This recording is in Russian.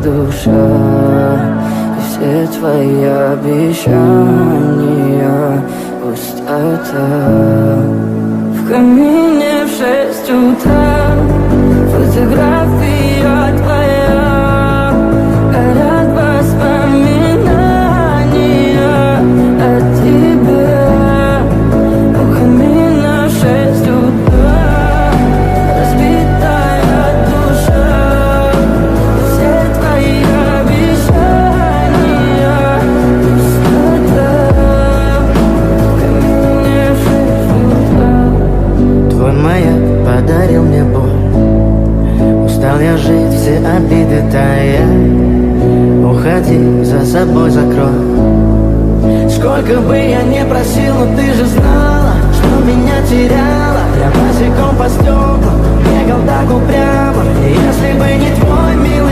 душа, и все твои обещания пустота. В камине в 6 утра фотография твоя, горят воспоминания о тебе. У камина в 6 утра разбитая душа, и все твои обещания пустота. В камине в 6 утра. Твой маяк подарил мне боль, устал я жить, все обиды тая. Уходи, за собой закрой. Сколько бы я не просил, но ты же знала, что меня теряла. Я босиком по стеклам бегал так упрямо, и если бы не твой милый